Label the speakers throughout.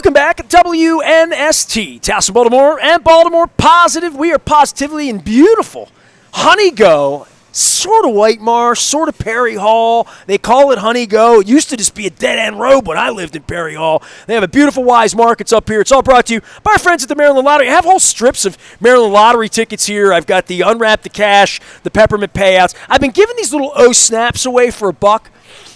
Speaker 1: Welcome back, WNST, Towson, Baltimore, and Baltimore Positive. We are positively in beautiful Honey Go, sort of White Marsh, sort of Perry Hall. They call it Honey Go. It used to just be a dead-end road when I lived in Perry Hall. They have a beautiful Weis Markets up here. It's all brought to you by our friends at the Maryland Lottery. I have whole strips of Maryland Lottery tickets here. I've got the Unwrap the Cash, the Peppermint Payouts. I've been giving these little O-snaps away for $1.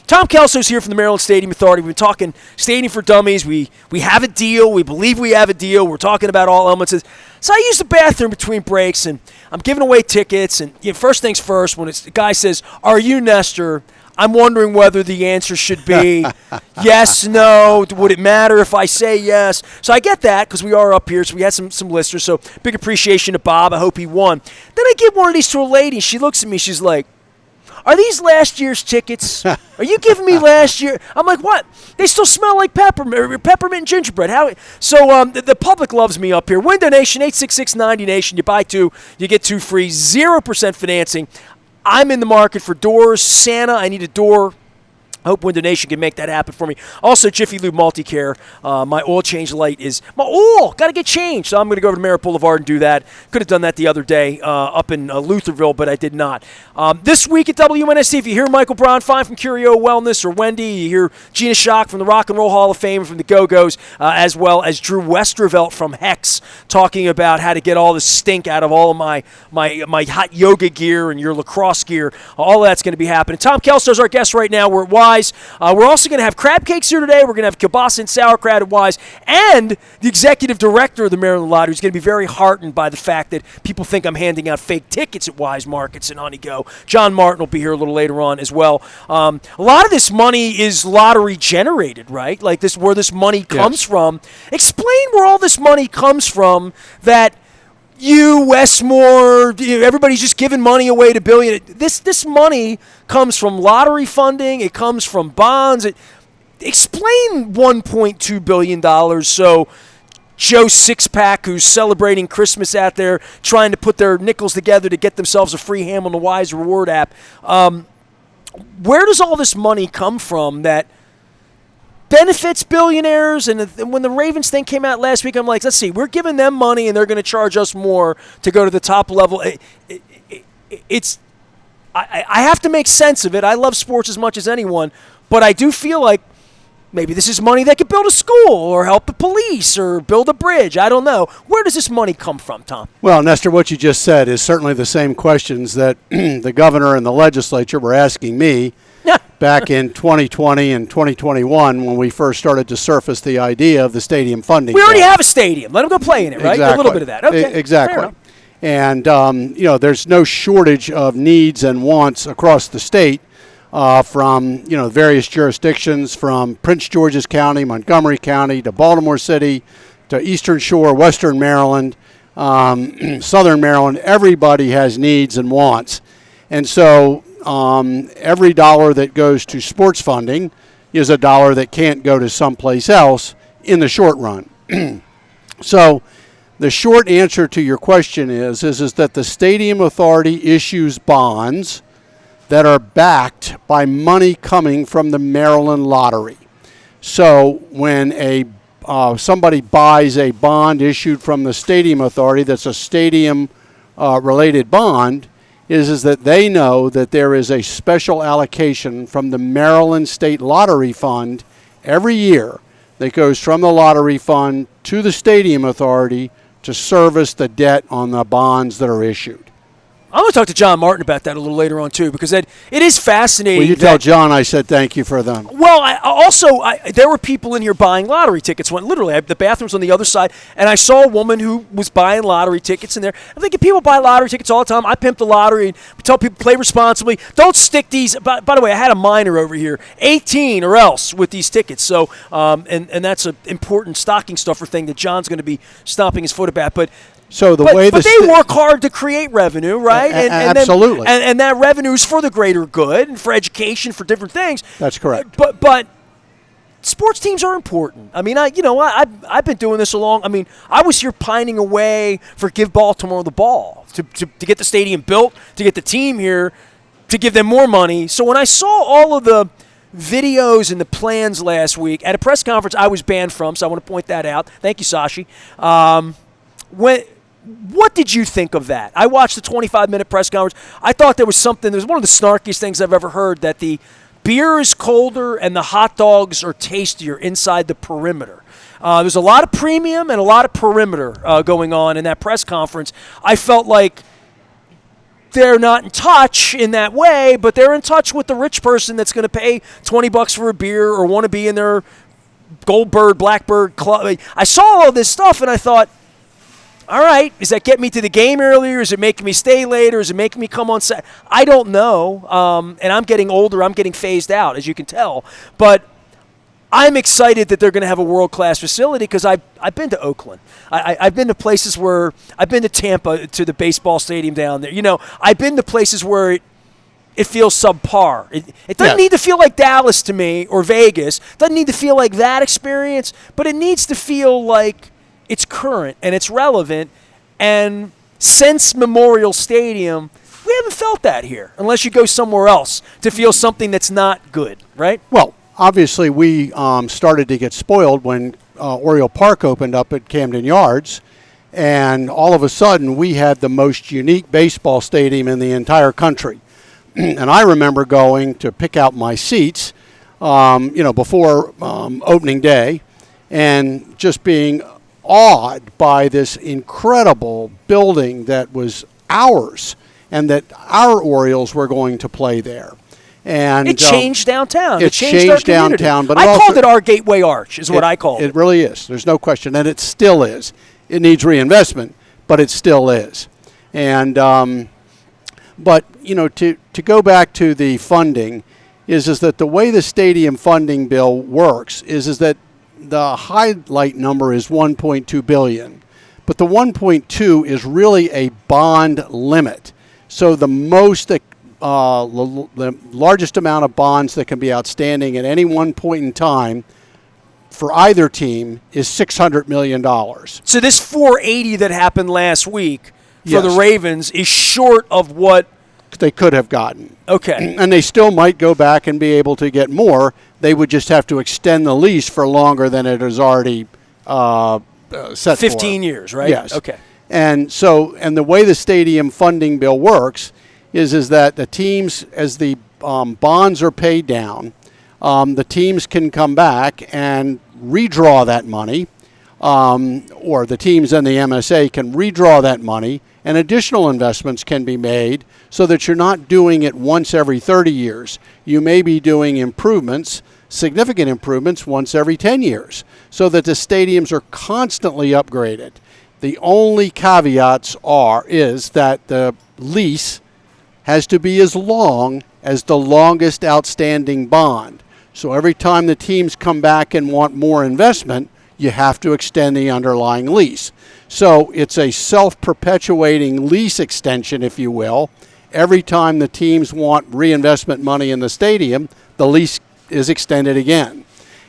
Speaker 1: Tom Kelso's here from the Maryland Stadium Authority. We've been talking Stadium for Dummies. We have a deal. We believe we have a deal. We're talking about all elements. So I use the bathroom between breaks, and I'm giving away tickets. And first things first, when the guy says, "Are you Nestor?" I'm wondering whether the answer should be yes, no. Would it matter if I say yes? So I get that because we are up here, so we had some listeners. So big appreciation to Bob. I hope he won. Then I give one of these to a lady. She looks at me. She's like, "Are these last year's tickets? Are you giving me last year?" I'm like, "What? They still smell like peppermint and gingerbread." So the public loves me up here. Win donation, 866-90-NATION. You buy two, you get two free, 0% financing. I'm in the market for doors. Santa, I need a door. I hope Win Donation can make that happen for me. Also, Jiffy Lube Multicare. My oil change light is my oil. Got to get changed. So I'm going to go over to Merritt Boulevard and do that. Could have done that the other day up in Lutherville, but I did not. This week at WNST, if you hear Michael Braun fine from Curio Wellness or Wendy, you hear Gina Schock from the Rock and Roll Hall of Fame from the Go-Go's, as well as Drew Westervelt from Hex talking about how to get all the stink out of all of my hot yoga gear and your lacrosse gear. All that's going to be happening. Tom Kelso's our guest right now. We're at Weis. We're also going to have crab cakes here today. We're going to have kielbasa and sauerkraut at Weis. And the executive director of the Maryland Lottery is going to be very heartened by the fact that people think I'm handing out fake tickets at Weis Markets and Honey Go. John Martin will be here a little later on as well. A lot of this money is lottery generated, right? Like this, where this money comes from. Explain where all this money comes from that you, Westmore, everybody's just giving money away to billion. This money comes from lottery funding. It comes from bonds. Explain $1.2 billion so Joe Sixpack, who's celebrating Christmas out there, trying to put their nickels together to get themselves a free ham on the Weis Reward app. Where does all this money come from that benefits billionaires? And when the Ravens thing came out last week, I'm like, let's see, we're giving them money and they're going to charge us more to go to the top level. I have to make sense of it. I love sports as much as anyone, but I do feel like maybe this is money that could build a school or help the police or build a bridge. I don't know. Where does this money come from, Tom?
Speaker 2: Well, Nestor, what you just said is certainly the same questions that the governor and the legislature were asking me back in 2020 and 2021 when we first started to surface the idea of the stadium funding.
Speaker 1: We already have a stadium. Let them go play in it, right?
Speaker 2: Exactly.
Speaker 1: A little bit of that. Okay.
Speaker 2: Exactly. And, there's no shortage of needs and wants across the state from, various jurisdictions, from Prince George's County, Montgomery County, to Baltimore City, to Eastern Shore, Western Maryland, Southern Maryland. Everybody has needs and wants. And so every dollar that goes to sports funding is a dollar that can't go to someplace else in the short run. So the short answer to your question is that the Stadium Authority issues bonds that are backed by money coming from the Maryland Lottery. So when somebody buys a bond issued from the Stadium Authority that's a stadium related bond, is that they know that there is a special allocation from the Maryland State Lottery Fund every year that goes from the lottery fund to the Stadium Authority to service the debt on the bonds that are issued.
Speaker 1: I'm going to talk to John Martin about that a little later on, too, because it is fascinating.
Speaker 2: Will you tell John I said thank you for them?
Speaker 1: Well, there were people in here buying lottery tickets. Literally, the bathroom's on the other side, and I saw a woman who was buying lottery tickets in there. I'm thinking people buy lottery tickets all the time. I pimp the lottery, and we tell people play responsibly. Don't stick these. By the way, I had a minor over here, 18 or else with these tickets. So, and that's an important stocking stuffer thing that John's going to be stomping his foot about. But they work hard to create revenue, right?
Speaker 2: Absolutely.
Speaker 1: And that revenue is for the greater good and for education, for different things.
Speaker 2: That's correct.
Speaker 1: But sports teams are important. I mean, I've been doing this I was here pining away for Give Baltimore the Ball to get the stadium built, to get the team here, to give them more money. So when I saw all of the videos and the plans last week at a press conference I was banned from, so I want to point that out. Thank you, Sashi. What did you think of that? I watched the 25-minute press conference. I thought there was something. There's one of the snarkiest things I've ever heard, that the beer is colder and the hot dogs are tastier inside the perimeter. There's a lot of premium and a lot of perimeter going on in that press conference. I felt like they're not in touch in that way, but they're in touch with the rich person that's going to pay $20 for a beer or want to be in their Goldbird, Blackbird club. I saw all this stuff and I thought, all right, does that get me to the game earlier? Is it making me stay later? Is it making me come on set? I don't know. And I'm getting older. I'm getting phased out, as you can tell. But I'm excited that they're going to have a world-class facility because I've been to Oakland. I've been to places where – I've been to Tampa, to the baseball stadium down there. You know, I've been to places where it feels subpar. It doesn't need to feel like Dallas to me or Vegas. It doesn't need to feel like that experience, but it needs to feel like it's current and it's relevant. And since Memorial Stadium, we haven't felt that here unless you go somewhere else to feel something that's not good, right?
Speaker 2: Well, obviously, we started to get spoiled when Oriole Park opened up at Camden Yards, and all of a sudden we had the most unique baseball stadium in the entire country. And I remember going to pick out my seats, before opening day, and just being awed by this incredible building that was ours, and that our Orioles were going to play there. And
Speaker 1: it changed downtown.
Speaker 2: It changed downtown, but
Speaker 1: I called it our Gateway Arch, is what I called it.
Speaker 2: It really is. There's no question, and it still is. It needs reinvestment, but it still is. And but to go back to the funding, is that the way the stadium funding bill works is that the highlight number is $1.2 billion, but the 1.2 is really a bond limit. So the most the largest amount of bonds that can be outstanding at any one point in time for either team is $600 million.
Speaker 1: So this 480 that happened last week for
Speaker 2: Yes.
Speaker 1: the Ravens is short of what
Speaker 2: they could have gotten.
Speaker 1: Okay.
Speaker 2: And they still might go back and be able to get more. They would just have to extend the lease for longer than it is already set
Speaker 1: 15
Speaker 2: for.
Speaker 1: years, right?
Speaker 2: Yes.
Speaker 1: Okay.
Speaker 2: And the way the stadium funding bill works is that the teams, as the bonds are paid down, the teams can come back and redraw that money, or the teams in the MSA can redraw that money, and additional investments can be made so that you're not doing it once every 30 years. You may be doing improvements, significant improvements, once every 10 years, so that the stadiums are constantly upgraded. The only caveats is that the lease has to be as long as the longest outstanding bond. So every time the teams come back and want more investment, you have to extend the underlying lease. So it's a self-perpetuating lease extension, if you will. Every time the teams want reinvestment money in the stadium, the lease is extended again.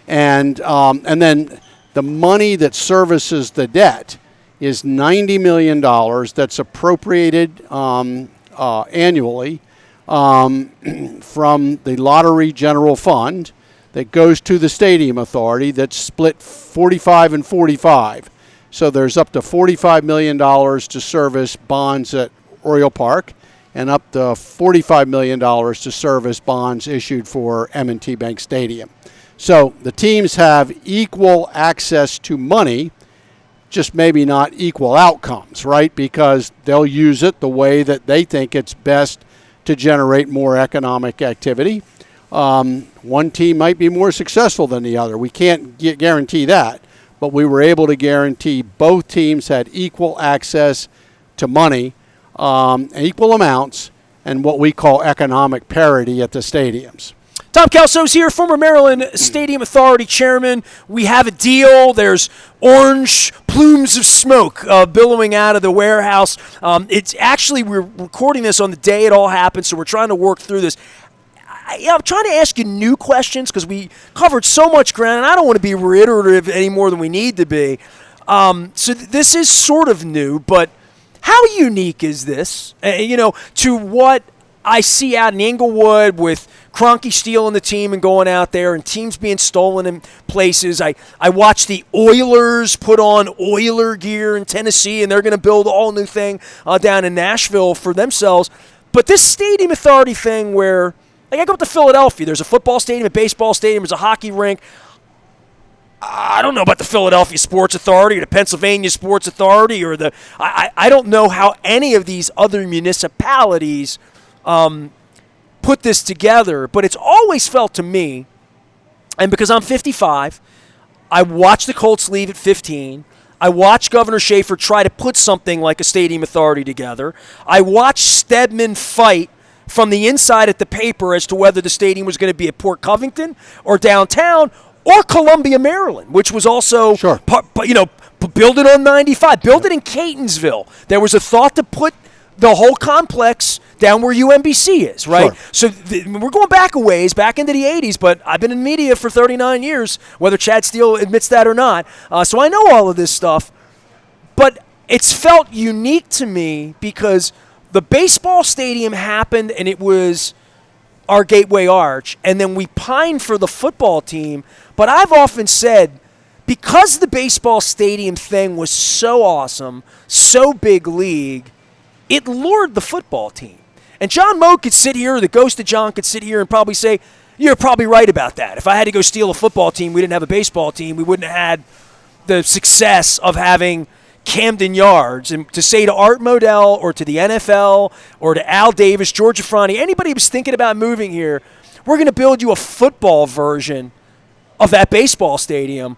Speaker 2: And then the money that services the debt is $90 million that's appropriated annually from the Lottery General Fund that goes to the Stadium Authority, that's split 45 and 45. So there's up to $45 million to service bonds at Oriole Park and up to $45 million to service bonds issued for M&T Bank Stadium. So the teams have equal access to money, just maybe not equal outcomes, right? Because they'll use it the way that they think it's best to generate more economic activity. One team might be more successful than the other. We can't guarantee that, but we were able to guarantee both teams had equal access to money, equal amounts, and what we call economic parity at the stadiums.
Speaker 1: Tom Kelso's here, former Maryland Stadium Authority chairman. We have a deal. There's orange plumes of smoke billowing out of the warehouse. It's actually, we're recording this on the day it all happened, so we're trying to work through this. I'm trying to ask you new questions because we covered so much ground, and I don't want to be reiterative any more than we need to be. So this is sort of new, but how unique is this? To what I see out in Inglewood with Kroenke stealing the team and going out there and teams being stolen in places. I watched the Oilers put on Oiler gear in Tennessee, and they're going to build a whole new thing down in Nashville for themselves. But this stadium authority thing where, like, I go up to Philadelphia, there's a football stadium, a baseball stadium, there's a hockey rink. I don't know about the Philadelphia Sports Authority or the Pennsylvania Sports Authority or I don't know how any of these other municipalities put this together, but it's always felt to me, and because I'm 55, I watched the Colts leave at 15. I watched Governor Schaefer try to put something like a stadium authority together. I watched Stedman fight from the inside at the paper as to whether the stadium was going to be at Port Covington or downtown or Columbia, Maryland, which was also,
Speaker 2: sure.
Speaker 1: Build it on 95, build it in Catonsville. There was a thought to put the whole complex down where UMBC is, right?
Speaker 2: Sure.
Speaker 1: So we're going back a ways, back into the 80s, but I've been in media for 39 years, whether Chad Steele admits that or not. So I know all of this stuff. But it's felt unique to me because the baseball stadium happened and it was our gateway arch, and then we pined for the football team. But I've often said, because the baseball stadium thing was so awesome, so big league, it lured the football team. And John Moe could sit here, or the ghost of John could sit here and probably say, you're probably right about that. If I had to go steal a football team, we didn't have a baseball team, we wouldn't have had the success of having Camden Yards. And to say to Art Modell or to the NFL or to Al Davis, George Afrani, anybody who was thinking about moving here, we're going to build you a football version of that baseball stadium.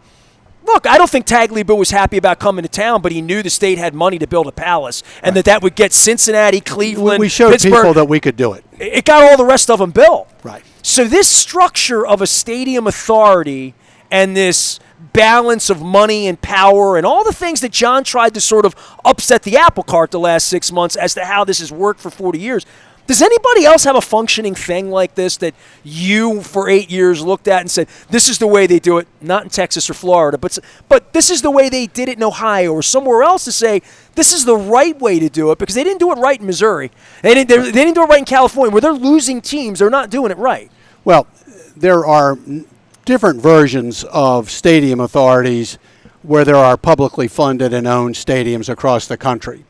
Speaker 1: Look, I don't think Tagliabue was happy about coming to town, but he knew the state had money to build a palace and that would get Cincinnati, Cleveland,
Speaker 2: we showed
Speaker 1: Pittsburgh.
Speaker 2: People that we could do it.
Speaker 1: It got all the rest of them built.
Speaker 2: Right.
Speaker 1: So this structure of a stadium authority and this balance of money and power and all the things that John tried to sort of upset the apple cart the last 6 months as to how this has worked for 40 years. Does anybody else have a functioning thing like this that you, for 8 years, looked at and said, this is the way they do it, not in Texas or Florida, but this is the way they did it in Ohio or somewhere else, to say this is the right way to do it, because they didn't do it right in Missouri. They didn't do it right in California. Where they're losing teams, they're not doing it right.
Speaker 2: Well, there are different versions of stadium authorities where there are publicly funded and owned stadiums across the country.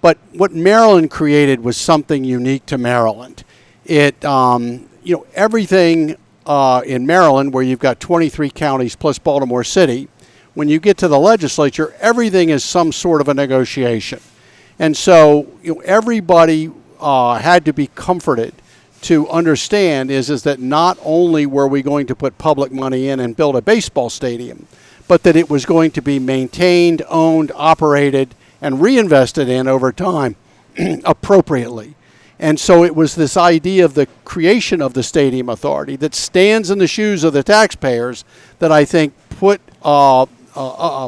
Speaker 2: But what Maryland created was something unique to Maryland. It, everything in Maryland, where you've got 23 counties plus Baltimore City, when you get to the legislature, everything is some sort of a negotiation. And so, everybody had to be comforted to understand is that not only were we going to put public money in and build a baseball stadium, but that it was going to be maintained, owned, operated, and reinvested in over time appropriately. And so it was this idea of the creation of the stadium authority that stands in the shoes of the taxpayers that I think put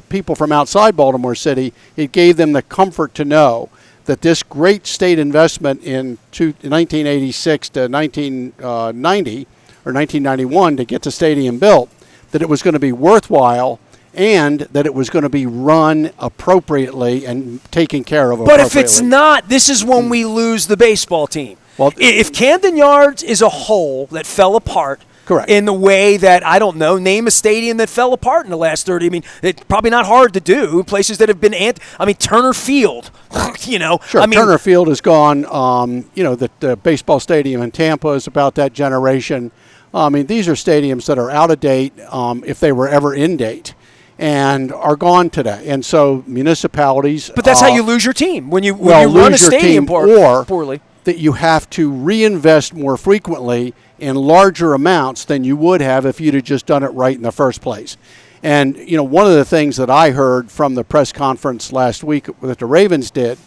Speaker 2: people from outside Baltimore City, it gave them the comfort to know that this great state investment in 1986 to 1990 or 1991 to get the stadium built, that it was going to be worthwhile and that it was going to be run appropriately and taken care of appropriately.
Speaker 1: But if it's not, this is when we lose the baseball team.
Speaker 2: Well,
Speaker 1: if Camden Yards is a whole that fell apart,
Speaker 2: correct,
Speaker 1: in the way that, I don't know, name a stadium that fell apart in the last 30. I mean, it's probably not hard to do. Places that have been, Turner Field,
Speaker 2: Sure, Turner Field is gone. The baseball stadium in Tampa is about that generation. These are stadiums that are out of date, if they were ever in date, and are gone today. And so municipalities...
Speaker 1: But that's how you lose your team, when you
Speaker 2: lose
Speaker 1: run a
Speaker 2: your
Speaker 1: stadium
Speaker 2: team, or
Speaker 1: poorly.
Speaker 2: That you have to reinvest more frequently in larger amounts than you would have if you'd have just done it right in the first place. And, one of the things that I heard from the press conference last week that the Ravens did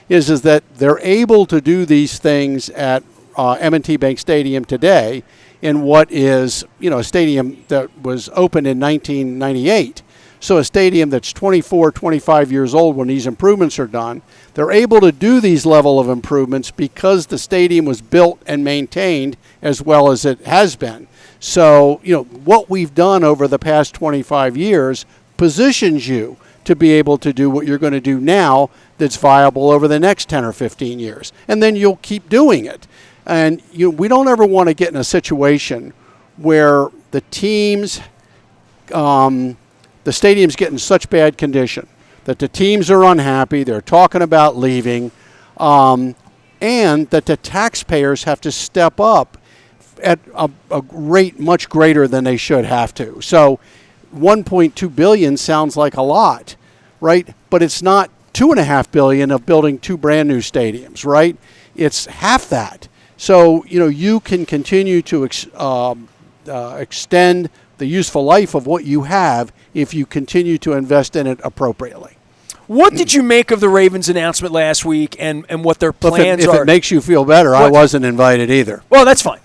Speaker 2: is that they're able to do these things at M&T Bank Stadium today in what is, a stadium that was opened in 1998. So a stadium that's 24, 25 years old when these improvements are done, they're able to do these level of improvements because the stadium was built and maintained as well as it has been. So, what we've done over the past 25 years positions you to be able to do what you're going to do now that's viable over the next 10 or 15 years. And then you'll keep doing it. And we don't ever want to get in a situation where the teams, the stadium's get in such bad condition that the teams are unhappy, they're talking about leaving, and that the taxpayers have to step up at a rate much greater than they should have to. So $1.2 billion sounds like a lot, right? But it's not $2.5 billion of building 2 brand new stadiums, right? It's half that. So, you can continue to extend the useful life of what you have if you continue to invest in it appropriately.
Speaker 1: What did you make of the Ravens' announcement last week and what their plans
Speaker 2: are? If it makes you feel better, I wasn't invited either.
Speaker 1: Well, that's fine.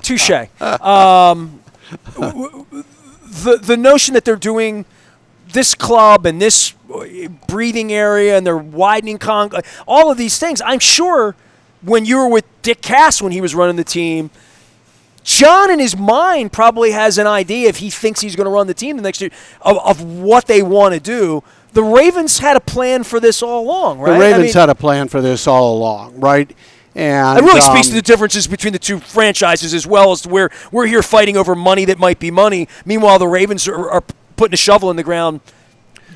Speaker 1: Touche. The notion that they're doing this club and this breathing area and they're widening all of these things, I'm sure when you were with Dick Cass when he was running the team, John in his mind probably has an idea if he thinks he's going to run the team the next year of what they want to do. The Ravens had a plan for this all along, right?
Speaker 2: The Ravens had a plan for this all along, right? And
Speaker 1: it really speaks to the differences between the two franchises as well as to where we're here fighting over money that might be money. Meanwhile, the Ravens are putting a shovel in the ground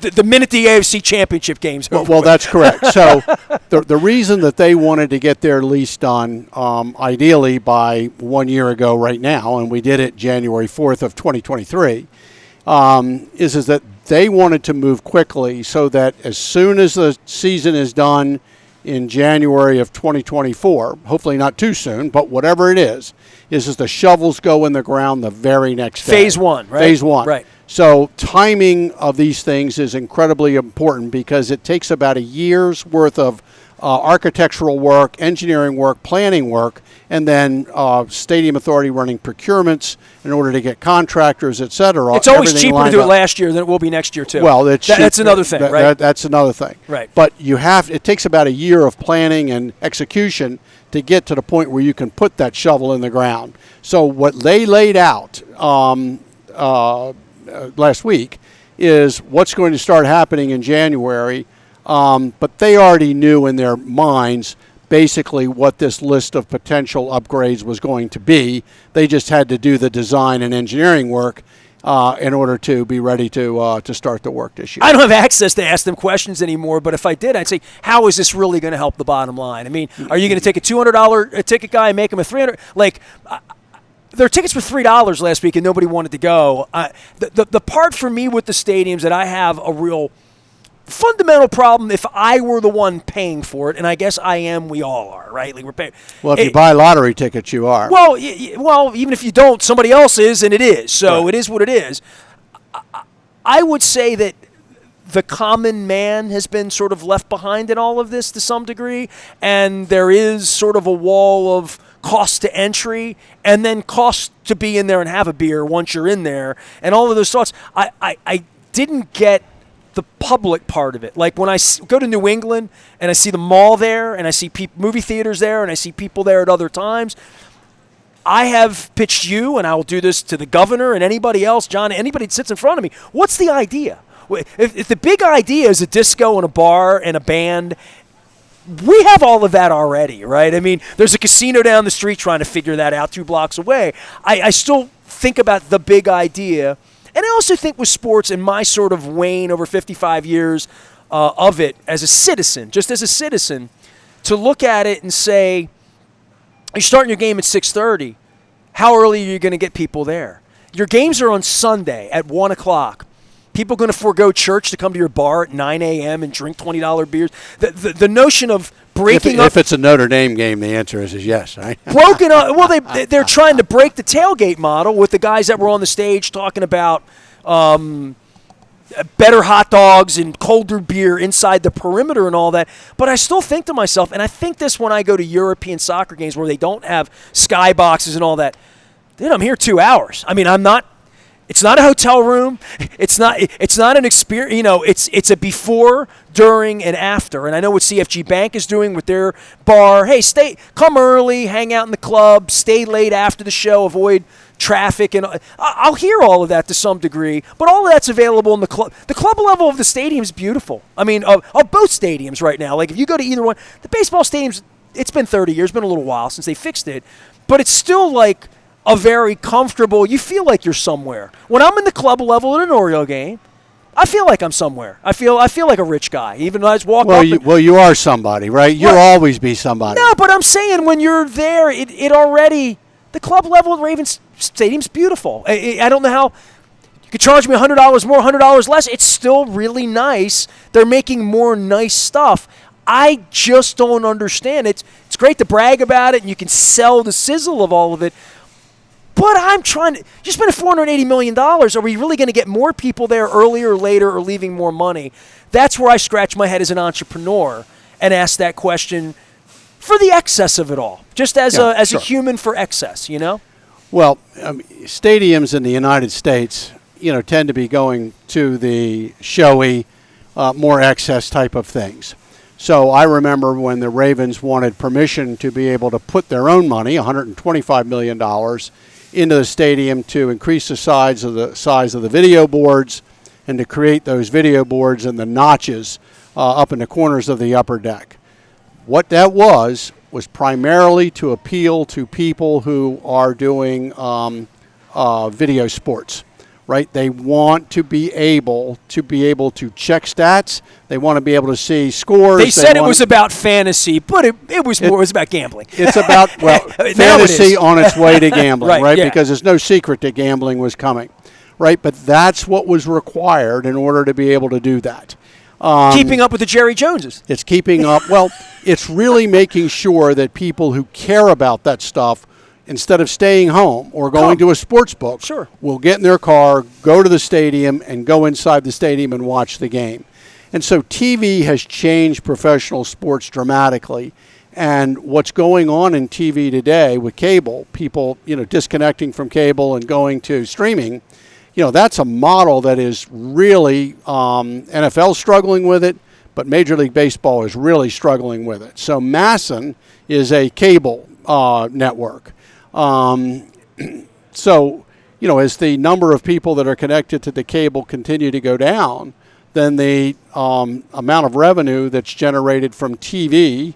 Speaker 1: the minute the AFC Championship game's over.
Speaker 2: Well, that's correct. So the reason that they wanted to get their lease done ideally by 1 year ago right now, and we did it January 4th of 2023, is that they wanted to move quickly so that as soon as the season is done in January of 2024, hopefully not too soon, but whatever it is the shovels go in the ground the very next day.
Speaker 1: Phase 1, right?
Speaker 2: Phase 1.
Speaker 1: Right.
Speaker 2: So timing of these things is incredibly important because it takes about a year's worth of architectural work, engineering work, planning work, and then Stadium Authority running procurements in order to get contractors, et cetera.
Speaker 1: It's always cheaper to do it last year than it will be next year, too.
Speaker 2: Well,
Speaker 1: that's another thing, right?
Speaker 2: That's another thing.
Speaker 1: Right.
Speaker 2: But it takes about a year of planning and execution to get to the point where you can put that shovel in the ground. So what they laid out last week is what's going to start happening in January, but they already knew in their minds basically what this list of potential upgrades was going to be. They just had to do the design and engineering work in order to be ready to start the work this year.
Speaker 1: I don't have access to ask them questions anymore, but if I did, I'd say, how is this really going to help the bottom line? I mean, are you going to take a $200 ticket guy and make him a $300? Their tickets were $3 last week and nobody wanted to go. The part for me with the stadiums that I have a real fundamental problem if I were the one paying for it, and I guess I am, we all are, right? We're paying.
Speaker 2: Well, if you buy lottery tickets, you are.
Speaker 1: Well, even if you don't, somebody else is, and it is. So
Speaker 2: right.
Speaker 1: It is what it is. I would say that the common man has been sort of left behind in all of this to some degree, and there is sort of a wall of cost to entry and then cost to be in there and have a beer once you're in there, and all of those thoughts. I didn't get the public part of it. Like when I go to New England and I see the mall there and I see movie theaters there and I see people there at other times, I have pitched you, and I will do this to the governor and anybody else, John, anybody that sits in front of me. What's the idea? If the big idea is a disco and a bar and a band, we have all of that already, right? I mean, there's a casino down the street trying to figure that out 2 blocks away. I still think about the big idea. And I also think with sports and my sort of wane over 55 years of it as a citizen, just as a citizen, to look at it and say, you're starting your game at 6:30. How early are you going to get people there? Your games are on Sunday at 1 o'clock. People going to forego church to come to your bar at 9 a.m. and drink $20 beers. The notion of breaking up.
Speaker 2: If it's a Notre Dame game, the answer is yes, right?
Speaker 1: Broken up. Well, they're trying to break the tailgate model with the guys that were on the stage talking about better hot dogs and colder beer inside the perimeter and all that. But I still think to myself, and I think this when I go to European soccer games where they don't have skyboxes and all that, then I'm here 2 hours. I mean, it's not a hotel room. It's not an experience. It's a before, during, and after. And I know what CFG Bank is doing with their bar. Hey, come early, hang out in the club, stay late after the show, avoid traffic, and I'll hear all of that to some degree. But all of that's available in the club. The club level of the stadium is beautiful. I mean, of both stadiums right now. Like if you go to either one, the baseball stadiums it's been 30 years, been a little while since they fixed it, but it's still like a very comfortable, you feel like you're somewhere. When I'm in the club level at an Oriole game, I feel like I'm somewhere. I feel like a rich guy, even though I just walk up.
Speaker 2: You are somebody, right? You'll always be somebody.
Speaker 1: No, but I'm saying when you're there, it already, the club level at Ravens Stadium's beautiful. I don't know how, you could charge me $100 more, $100 less. It's still really nice. They're making more nice stuff. I just don't understand. It's great to brag about it, and you can sell the sizzle of all of it. But I'm trying to, you spend $480 million. Are we really going to get more people there earlier or later or leaving more money? That's where I scratch my head as an entrepreneur and ask that question for the excess of it all, just as a human for excess, you know?
Speaker 2: Well, stadiums in the United States, tend to be going to the showy, more excess type of things. So I remember when the Ravens wanted permission to be able to put their own money, $125 million, into the stadium to increase the size of the video boards and to create those video boards and the notches up in the corners of the upper deck. What that was primarily to appeal to people who are doing video sports. Right, they want to be able to check stats. They want to be able to see scores.
Speaker 1: They said it was about fantasy, but it was about gambling.
Speaker 2: It's about fantasy on its way to gambling, right?
Speaker 1: Yeah.
Speaker 2: Because there's no secret that gambling was coming, right? But that's what was required in order to be able to do that.
Speaker 1: Keeping up with the Jerry Joneses.
Speaker 2: It's keeping up. Well, it's really making sure that people who care about that stuff, instead of staying home or going to a sports book, will get in their car, go to the stadium, and go inside the stadium and watch the game. And so TV has changed professional sports dramatically. And what's going on in TV today with cable, people disconnecting from cable and going to streaming, that's a model that is really NFL struggling with it, but Major League Baseball is really struggling with it. So MASN is a cable network. So, as the number of people that are connected to the cable continue to go down, then the amount of revenue that's generated from TV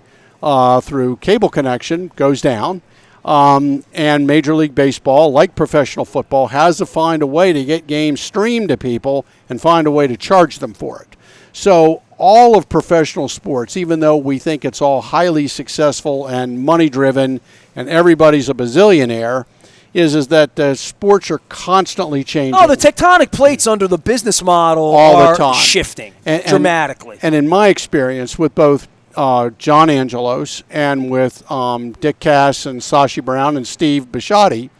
Speaker 2: through cable connection goes down. And Major League Baseball, like professional football, has to find a way to get games streamed to people and find a way to charge them for it. So all of professional sports, even though we think it's all highly successful and money-driven and everybody's a bazillionaire, is that sports are constantly changing.
Speaker 1: Oh, the tectonic plates under the business model
Speaker 2: all
Speaker 1: are
Speaker 2: the time.
Speaker 1: Shifting dramatically.
Speaker 2: And in my experience with both John Angelos and with Dick Cass and Sashi Brown and Steve Bisciotti,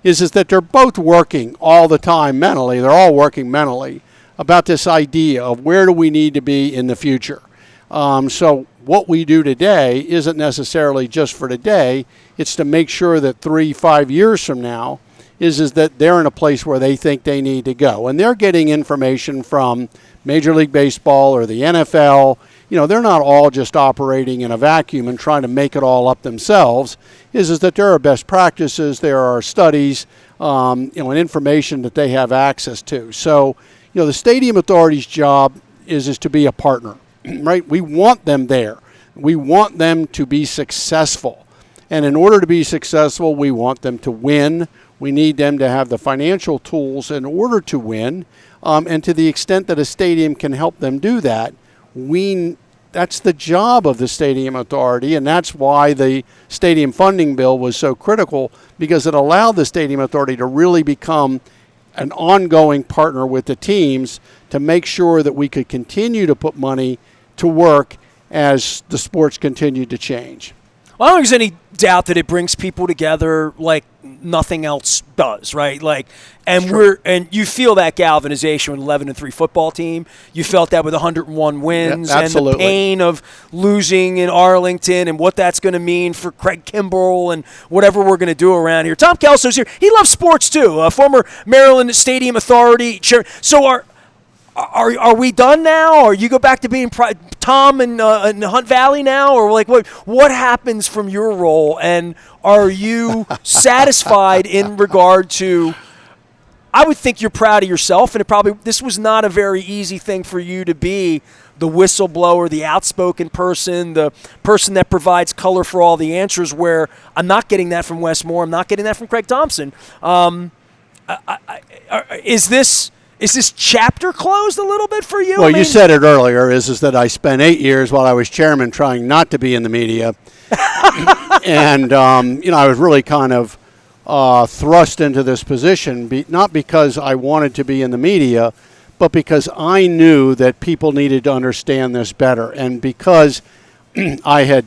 Speaker 2: is that they're both working all the time mentally. They're all working mentally about this idea of where do we need to be in the future. So what we do today isn't necessarily just for today. It's to make sure that 3-5 years from now is that they're in a place where they think they need to go. And they're getting information from Major League Baseball or the NFL. They're not all just operating in a vacuum and trying to make it all up themselves. Is that there are best practices, there are studies, and information that they have access to. So, the Stadium Authority's job is to be a partner, right? We want them there. We want them to be successful. And in order to be successful, we want them to win. We need them to have the financial tools in order to win. And to the extent that a stadium can help them do that, that's the job of the Stadium Authority, and that's why the Stadium Funding Bill was so critical, because it allowed the Stadium Authority to really become an ongoing partner with the teams to make sure that we could continue to put money to work as the sports continue to change.
Speaker 1: Well, I don't think there's any doubt that it brings people together like nothing else does, right? And you feel that galvanization with 11-3 football team. You felt that with 101 wins,
Speaker 2: yeah,
Speaker 1: and the pain of losing in Arlington and what that's going to mean for Craig Kimbrell and whatever we're going to do around here. Tom Kelso's here. He loves sports too. A former Maryland Stadium Authority chair. So are we done now, or you go back to being Tom in Hunt Valley now, or what happens from your role, and are you satisfied in regard to? I would think you're proud of yourself, and this was not a very easy thing for you to be the whistleblower, the outspoken person, the person that provides color for all the answers, where I'm not getting that from Wes Moore, I'm not getting that from Craig Thompson. Is this chapter closed a little bit for you?
Speaker 2: Well, you said it earlier, is that I spent 8 years while I was chairman trying not to be in the media. And, I was really kind of thrust into this position, not because I wanted to be in the media, but because I knew that people needed to understand this better. And because I had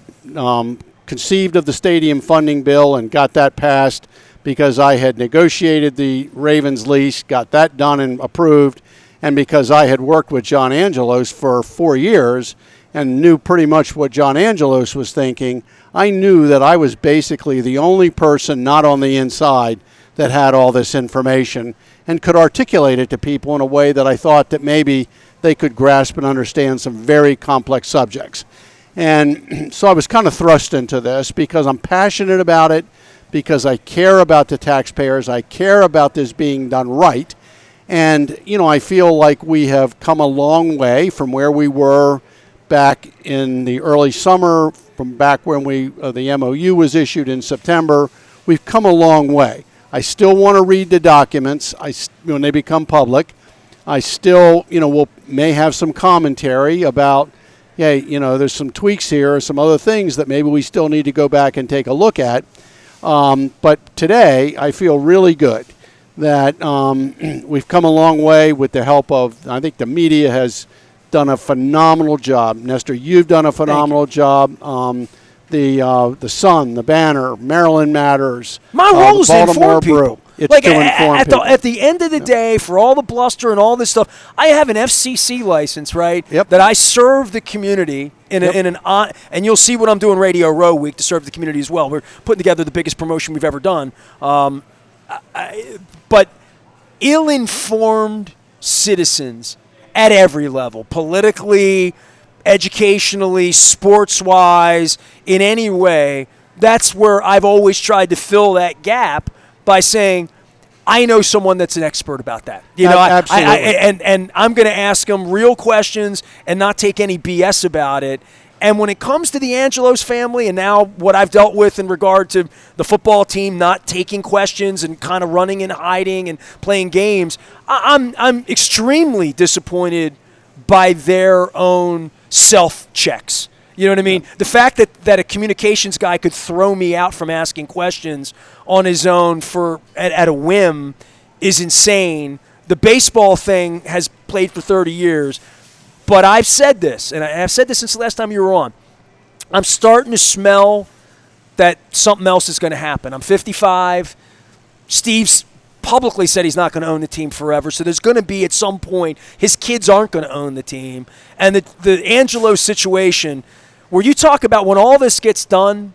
Speaker 2: conceived of the stadium funding bill and got that passed, because I had negotiated the Ravens lease, got that done and approved, and because I had worked with John Angelos for 4 years and knew pretty much what John Angelos was thinking, I knew that I was basically the only person not on the inside that had all this information and could articulate it to people in a way that I thought that maybe they could grasp and understand some very complex subjects. And so I was kind of thrust into this because I'm passionate about it, because I care about the taxpayers, I care about this being done right. And, I feel like we have come a long way from where we were back in the early summer, from back when the MOU was issued in September. We've come a long way. I still want to read the documents when they become public. I still, may have some commentary about, there's some tweaks here or some other things that maybe we still need to go back and take a look at. But today, I feel really good that we've come a long way with the help of, I think the media has done a phenomenal job. Nestor, you've done a phenomenal job. The Sun, the Banner, Maryland Matters.
Speaker 1: My role is to inform people.
Speaker 2: Brew. It's to inform people.
Speaker 1: At the end of the day, for all the bluster and all this stuff, I have an FCC license, right?
Speaker 2: Yep.
Speaker 1: That I serve the community and you'll see what I'm doing Radio Row Week to serve the community as well. We're putting together the biggest promotion we've ever done. But ill-informed citizens at every level, politically, educationally, sports-wise, in any way, that's where I've always tried to fill that gap by saying, I know someone that's an expert about that.
Speaker 2: Absolutely.
Speaker 1: And I'm going to ask them real questions and not take any BS about it. And when it comes to the Angelos family and now what I've dealt with in regard to the football team not taking questions and kind of running and hiding and playing games, I'm extremely disappointed by their own self-checks. You know what I mean? The fact that a communications guy could throw me out from asking questions on his own at a whim is insane. The baseball thing has played for 30 years. But I've said this, and I've said this since the last time you were on. I'm starting to smell that something else is going to happen. I'm 55. Steve's publicly said he's not going to own the team forever, so there's going to be at some point his kids aren't going to own the team. And the Angelo situation, where you talk about when all this gets done,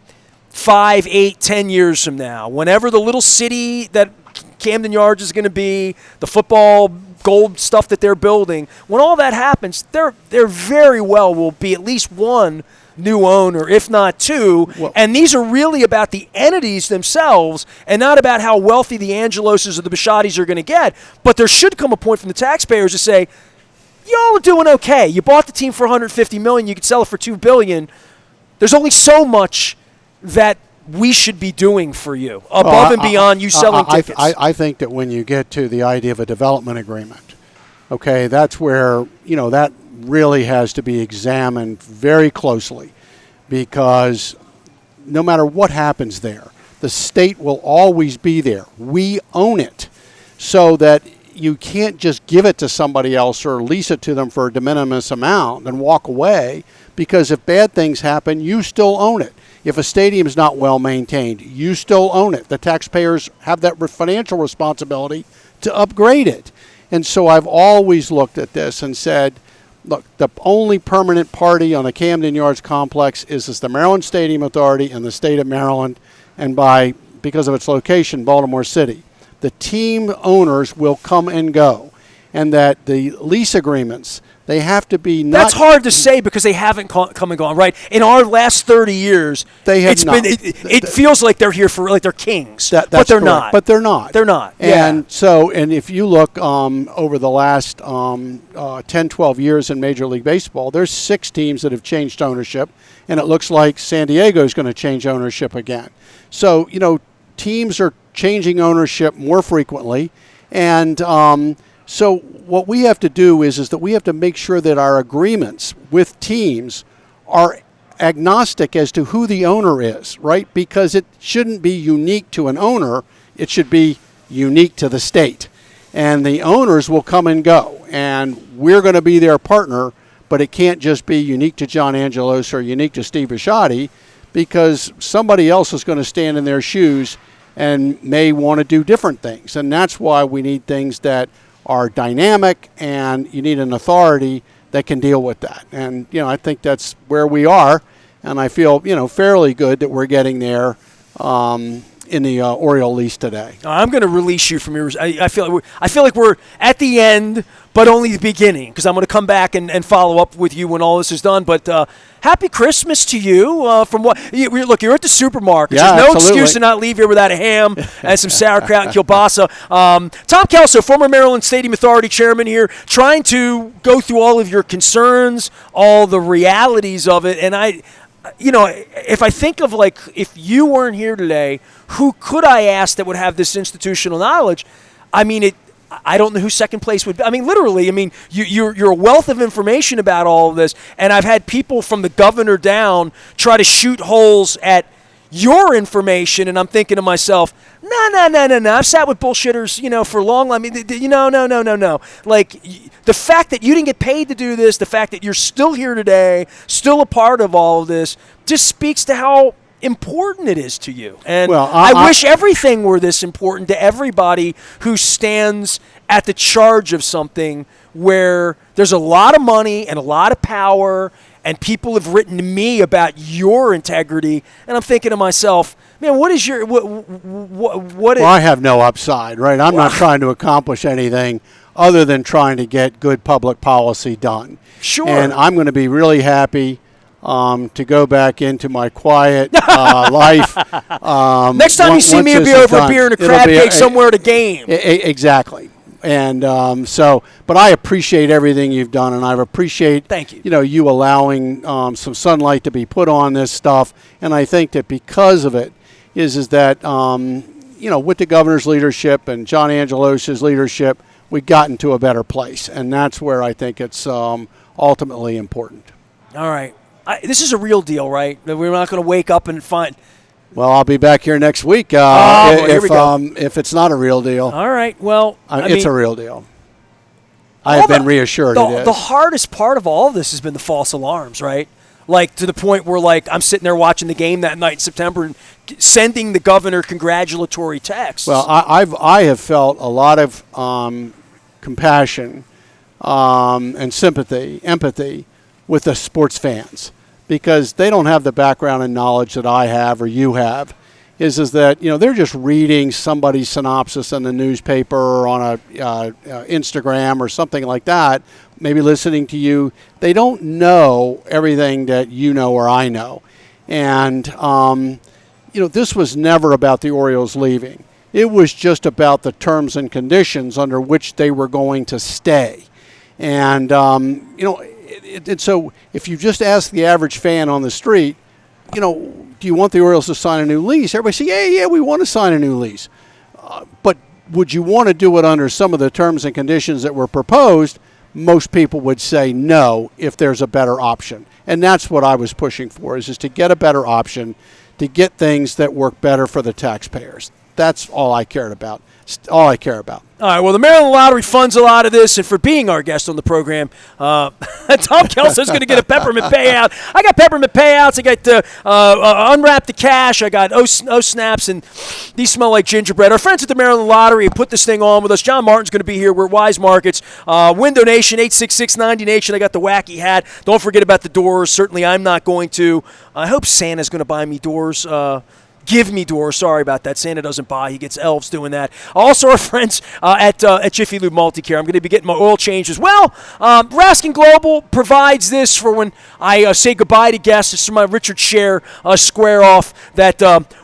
Speaker 1: 5, 8, 10 years from now, whenever the little city that Camden Yards is going to be, the football gold stuff that they're building, when all that happens, there very well will be at least one new owner, if not two. Well, and these are really about the entities themselves and not about how wealthy the Angeloses or the Bisciottis are going to get. But there should come a point from the taxpayers to say, y'all are doing okay. You bought the team for $150 million. You could sell it for $2 billion. There's only so much that we should be doing for you above and beyond you selling tickets.
Speaker 2: I think that when you get to the idea of a development agreement, okay, that's where, that really has to be examined very closely, because no matter what happens there, the state will always be there. We own it, so that you can't just give it to somebody else or lease it to them for a de minimis amount and walk away, because if bad things happen, you still own it. If a stadium is not well maintained, you still own it. The taxpayers have that financial responsibility to upgrade it. And so I've always looked at this and said, look, the only permanent party on the Camden Yards complex is the Maryland Stadium Authority and the state of Maryland, and because of its location, Baltimore City. The team owners will come and go. and that the lease agreements, they have to be not.
Speaker 1: That's hard to say because they haven't come and gone, right? In our last 30 years,
Speaker 2: They have
Speaker 1: it's
Speaker 2: not.
Speaker 1: been. It feels like they're here for like they're kings,
Speaker 2: That's
Speaker 1: but they're
Speaker 2: correct.
Speaker 1: not.
Speaker 2: But they're not.
Speaker 1: They're not.
Speaker 2: And so, and if you look over the last 10, 12 years in Major League Baseball, there's 6 teams that have changed ownership, and it looks like San Diego is going to change ownership again. So, teams are changing ownership more frequently, and so what we have to do is that we have to make sure that our agreements with teams are agnostic as to who the owner is, right? Because it shouldn't be unique to an owner. It should be unique to the state. And the owners will come and go, and we're going to be their partner, but it can't just be unique to John Angelos or unique to Steve Bisciotti, because somebody else is going to stand in their shoes and may want to do different things. And that's why we need things that are dynamic, and you need an authority that can deal with that. And, I think that's where we are, and I feel, fairly good that we're getting there in the Oriole lease today.
Speaker 1: I'm going to release you from your. I feel like we're at the end, but only the beginning, because I'm going to come back and follow up with you when all this is done. But happy Christmas to you. From what look, you're at the supermarket.
Speaker 2: Yeah,
Speaker 1: There's no
Speaker 2: absolutely.
Speaker 1: excuse to not leave here without a ham and some sauerkraut and kielbasa. Tom Kelso, former Maryland Stadium Authority chairman, here, trying to go through all of your concerns, all the realities of it, and if I think of if you weren't here today, who could I ask that would have this institutional knowledge? I don't know who second place would be. Literally, you're a wealth of information about all of this, and I've had people from the governor down try to shoot holes at your information, and I'm thinking to myself, no. I've sat with bullshitters, for long. No. The fact that you didn't get paid to do this, the fact that you're still here today, still a part of all of this, just speaks to how important it is to you. And I wish everything were this important to everybody who stands at the charge of something where there's a lot of money and a lot of power, and people have written to me about your integrity, and I'm thinking to myself, man, what is your what?
Speaker 2: Well, I have no upside, right? I'm not trying to accomplish anything other than trying to get good public policy done.
Speaker 1: Sure.
Speaker 2: And I'm going to be really happy to go back into my quiet life.
Speaker 1: Next time you see me, it'll be over a beer and a crab cake somewhere at a game.
Speaker 2: Exactly. And but I appreciate everything you've done, and I appreciate
Speaker 1: Thank you.
Speaker 2: You allowing some sunlight to be put on this stuff. And I think that because of it is that with the governor's leadership and John Angelos' leadership, we've gotten to a better place, and that's where I think it's ultimately important.
Speaker 1: All right, this is a real deal, right? We're not going to wake up and find.
Speaker 2: Well, I'll be back here next week if it's not a real deal.
Speaker 1: All right. Well,
Speaker 2: it's a real deal. I have been reassured it is.
Speaker 1: The hardest part of all of this has been the false alarms, right? To the point where, I'm sitting there watching the game that night in September and sending the governor congratulatory texts.
Speaker 2: Well, I have felt a lot of compassion and sympathy, empathy with the sports fans, because they don't have the background and knowledge that I have or you have, is that, they're just reading somebody's synopsis in the newspaper or on a Instagram or something like that, maybe listening to you. They don't know everything that you know or I know. And, this was never about the Orioles leaving. It was just about the terms and conditions under which they were going to stay. And, and so if you just ask the average fan on the street, do you want the Orioles to sign a new lease? Everybody say, yeah, we want to sign a new lease. But would you want to do it under some of the terms and conditions that were proposed? Most people would say no if there's a better option. And that's what I was pushing for, is to get a better option, to get things that work better for the taxpayers. That's all I cared about. All I care about.
Speaker 1: All right, well, the Maryland Lottery funds a lot of this, and for being our guest on the program, Tom Kelso is going to get a peppermint payout. I got peppermint payouts. I got Unwrap the Cash. I got O-Snaps, and these smell like gingerbread. Our friends at the Maryland Lottery put this thing on with us. John Martin's going to be here. We're at Weis Markets. Win donation, 866-90Nation. I got the wacky hat. Don't forget about the doors. Certainly I'm not going to. I hope Santa's going to buy me doors. give me door. Sorry about that. Santa doesn't buy. He gets elves doing that. Also, our friends at Jiffy Lube Multicare. I'm going to be getting my oil changed as well. Raskin Global provides this for when I say goodbye to guests. It's my Richard Scher square off that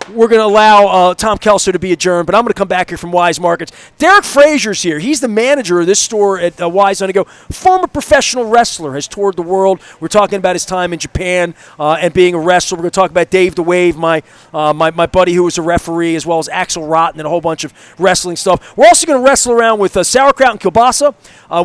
Speaker 1: we're going to allow Tom Kelso to be adjourned, but I'm going to come back here from Weis Markets. Derek Frazier's here. He's the manager of this store at Weis on the Go. Former professional wrestler, has toured the world. We're talking about his time in Japan and being a wrestler. We're going to talk about Dave the Wave, my buddy who was a referee, as well as Axel Rotten and a whole bunch of wrestling stuff. We're also going to wrestle around with sauerkraut and kielbasa.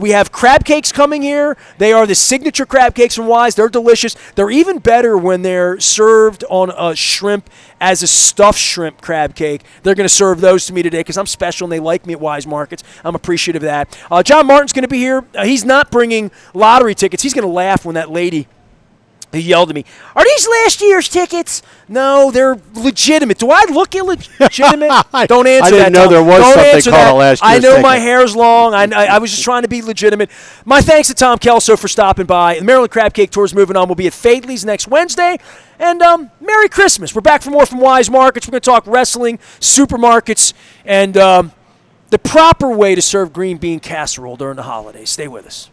Speaker 1: We have crab cakes coming here. They are the signature crab cakes from Weis. They're delicious. They're even better when they're served on a shrimp as a stuffed shrimp crab cake. They're going to serve those to me today because I'm special and they like me at Weis Markets. I'm appreciative of that. John Martin's going to be here. He's not bringing lottery tickets. He's going to laugh when that lady he yelled at me, "Are these last year's tickets?" No, they're legitimate. Do I look illegitimate? Don't answer that.
Speaker 2: I didn't know there was something called a last year's
Speaker 1: I know
Speaker 2: ticket.
Speaker 1: my hair's long. I was just trying to be legitimate. My thanks to Tom Kelso for stopping by. The Maryland Crab Cake Tour is moving on. We'll be at Fadley's next Wednesday. And Merry Christmas. We're back for more from Weis Markets. We're going to talk wrestling, supermarkets, and the proper way to serve green bean casserole during the holidays. Stay with us.